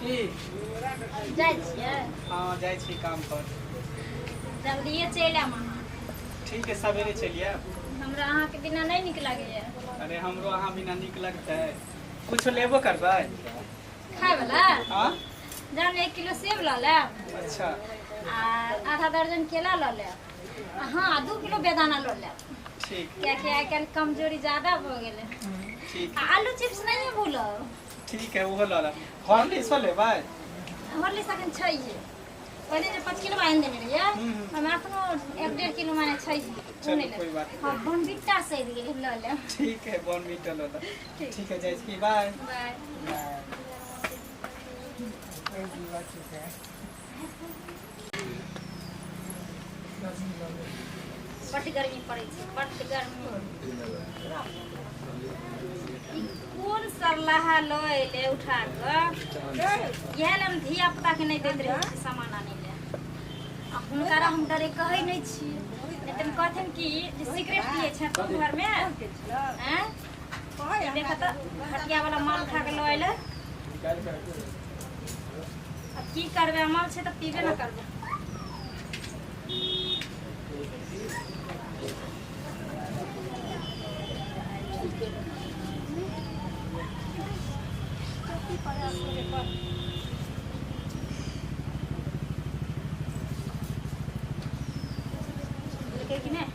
की जाइ छियै हाँ जाइ छी काम पर। जल्दिए चलि आयब अहाँ। ठीक है सवेरे चलिए। हमरा अहाँके बिना नहीं नीक लागैए। अरे हमरो अहाँ बिना नीक लगतै। कुछ लेबो करबै? खाय वाला हाँ जान 1 किलो सेब लऽ लेब अच्छा आ आधा दर्जन केला लऽ लेब। हाँ 2 किलो बेदाना लऽ लेब ठीक कियाकि आइ काल्हि कमजोरी ज्यादा भऽ गेलै। ठीक आ आलू चिप्स नहीं भूलब। ठीक है वो ला हॉर्लिक्स लेबै? हॉर्लिक्स अखन छैहे। पहले जे 5 किलो आनि देने रहियै हम एखनो 1-1.5 किलो माने छैहे। चलो कोई बात हाँ बोनविटा सैध गेलै लऽ लेब। ठीक है बॉर्नविटा ला ठीक है जाइ छी बाय बाय। बड्ड गर्मी पड़ै छै बड्ड गर्मी। कोन सरलाहा लऽ अयलै उठा कऽ इएह लए हम धिया पुताके नहि दैत रहै छी सामान आनै लए। आ हुनकरा हम डरे कहै नहि छियै नहि तऽ कहथिन कि जे सिगरेट पियै छै तू घरमे आँय देखऽ तऽ हटियावला माल उठा कऽ लऽ अयलै। अब की करबै अमल छै तऽ पीबे ना करबै। कि नहीं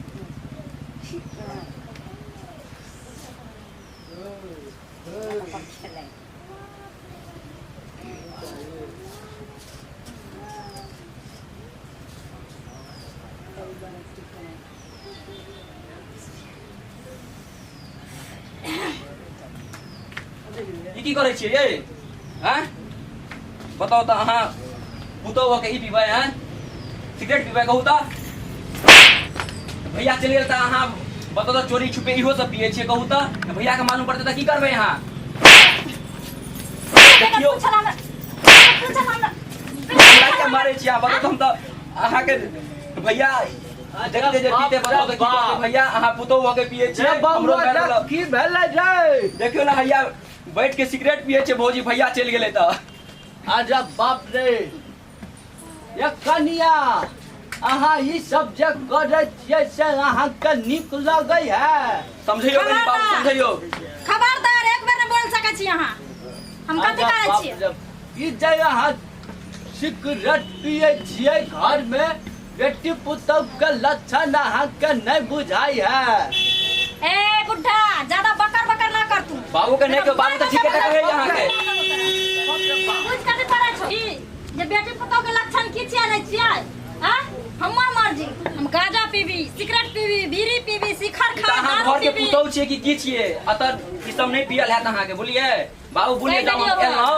की करे छियै ये हैं बताओ तो अहाँ पुतौ के ई पीबै हैं सिगरेट पीबै कहू तऽ भैया चलि गेल तऽ अहाँ बताओ तो चोरी छुपे इहो सब पिए छियै कहू तऽ भैया के मालूम पड़तै तऽ की करबै अहाँ देखियो हमरा के मारे छियै बताओ तो हम तऽ अहाँ के भैया देखिए जे पीते बताओ तो की करबै भैया अहाँ पुतौ के पिए छियै हमरो की भेलै जाय देखियो ना भैया बैठ के सिगरेट पिए छे भौजी भैया चल गेले त आजा बाप रे ये कनिया अहाँ ई सब जे करे छियै से अहाँ के नीक लगै है समझियो कनी बाबू समझियो खबरदार एक बार न बोल सकै छी अहाँ हम कथि करै छी। ई जे अहाँ सिगरेट पिए छियै घर में बेटी पुतौ के लक्षण अहाँ के नहीं बुझाई है। ए बुढ़ा ज्यादा बकर बकर ना कर तू बाबू के नहीं के बाबू त ठीक है कहे यहां के कुछ कथि करै छी जे बेटी पुतौ के लक्षण की छियै नै छियै हां हमर मर्जी हम गांजा पीबी सिगरेट पीबी बीड़ी पीबी शिखर खा अहाँ घर के पुतौ छियै की छियै अतर ई सब नहीं पियल है अहाँ के बोलिए बाबू बोलिए जब हम एलौ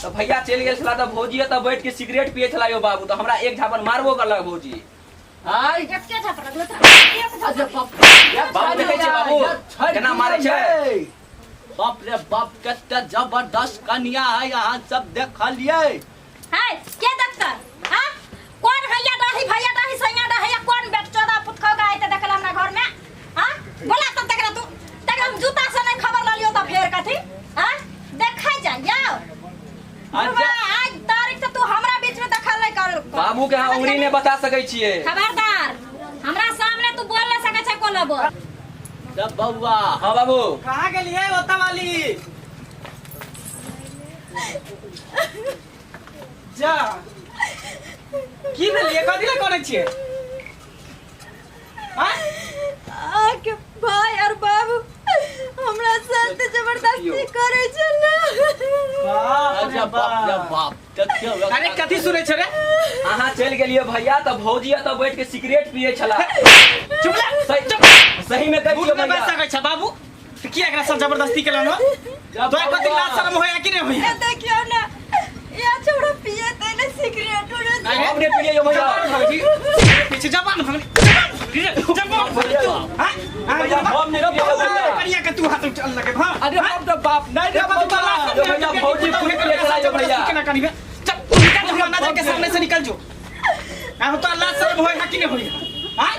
तो भैया चल गेल छला त भौजी त बैठ के सिगरेट पिए छला यो बाबू तो हमरा एक झापन मारबो करलक भौजी आई कते छात्र दोसर अरे बाप बाबू देखे छै बाबू केना मारे छै बाप रे बाप कते जबरदस्त कन्या है यहाँ सब देखलिए है के देखता हां कौन हैया डाही भैया डाही सैया डाही कौन बेट चोदा पुत खा के आइते देखला हमरा घर में हां बोला त तकरा तू तकरा हम जूता से नहीं खबर ल लियो त फेर कथि हां देखै जा जाओ आज तारीख से तू हमरा बीच में दखल नहीं कर बाबू के हम उंगली में बता सकै छियै खबरदार हमरा सामने तू बोल न सकै छै कोला बोल जब बउआ हां बाबू कहाँ गेलिए ओता वाली जा की भेलिए कथि ला करै छियै हां आके भाई और बाबू हमरा साथ जबरदस्ती करे छै ना। अच्छा बाप रे बाप देखियो अरे कथि सुनै छै रे अहाँ चल गेलिए भैया त भौजी त बैठ के सिगरेट पिए छला चुप ले चुप सही में कहियो बुढ़ में भैया बैठ सकै छ बाबू त की एकरा सब जबरदस्ती केलन हो तोय कथि लाज शर्म होया कि नहीं होया देखियो ना या छोड़ा पिए तने सिगरेट उड़े बाप रे पिए यो भैया पीछे जबान भगनी जबान हां भैया हम नहीं पिए भैया करिया के तू हाथ उठल लगे हां अरे बाप रे बाप नहीं रे बाबू बाबा यो भैया भौजी पिए छला यो भैया केना करिबे चल निकल जो नजर के सामने से निकल जो आ तो लाज शर्म होया कि नहीं होया हां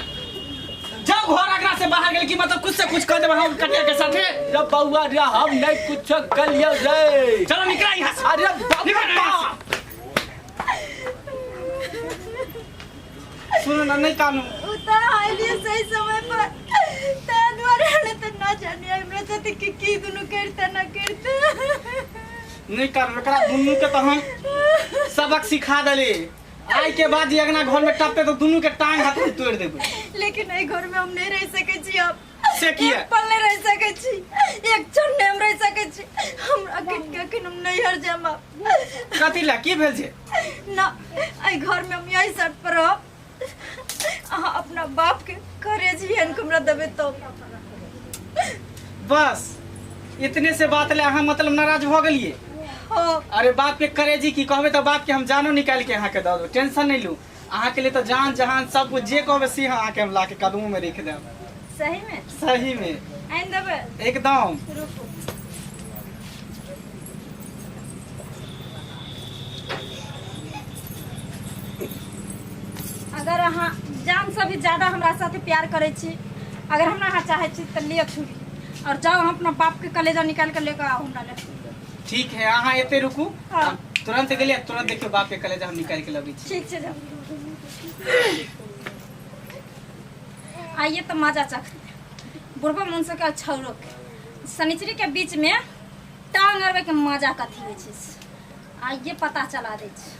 जा सब घर अगरा से बाहर गेल कि मतलब कुछ से कुछ कर देबे हम कटिया के साथे। रे बउआ रे हम नहीं कुछ कलियो रे। चलो निकल यहाँ से। अरे बाबा सुनो ना नहीं कानू उतर आइलिए सही समय पर ते द्वारे हने त ना जाने हमरा साथे की दुनु करते ना करते। नहीं कानू एकरा दुनू के तो हम सबक सिखा देले। आई के बाद ये अगना घर में टपते तो दोनों के टांग हाथ में तोड़ देबे। लेकिन ए घर में हम नहीं रह सके छी अब। से किया? एक पल नहीं रह सके छी, एक क्षण नहीं हम रह सके छी। हमरा के हम नहीं हर जामा। कथी ला की भेल छे? ना ए घर में हम यही शर्त पर रहब अहाँ अपना बाप के करे जी हन हमरा देबे तो। बस इतने से बात ले अहाँ मतलब नाराज हो गेलिए। हां अरे बाप के करेजी की कहबे तो बाप के हम जानो निकाल के अहाँ के दो। टेंशन नहीं लू। अहाँ के लिए तो जान जहान सब कुछ जे कहबे सी अहाँ के हम ला के कदमों में रख देब। सही में सही में आइन देबे एकदम। रुको अगर अहाँ जान से भी ज्यादा हमरा साथे प्यार करे छी, अगर हमरा अहाँ चाहे छी त लिया छुरी और जाओ हम अपना बाप के कलेजा निकाल के लेकर आओ हमरा ले। ठीक है अहाँ एते रुकू। हाँ। हम तुरंत गेलिए तुरंत देखियो बाप के कलेजा हम निकाल के लबी छी। ठीक छे जाओ। आइए तो मजा चख बुढ़बा मुंसो के छौरो के शनिचरी के बीच में टांग अरबे के मजा कथी होइ छै आइए पता चला दे छै।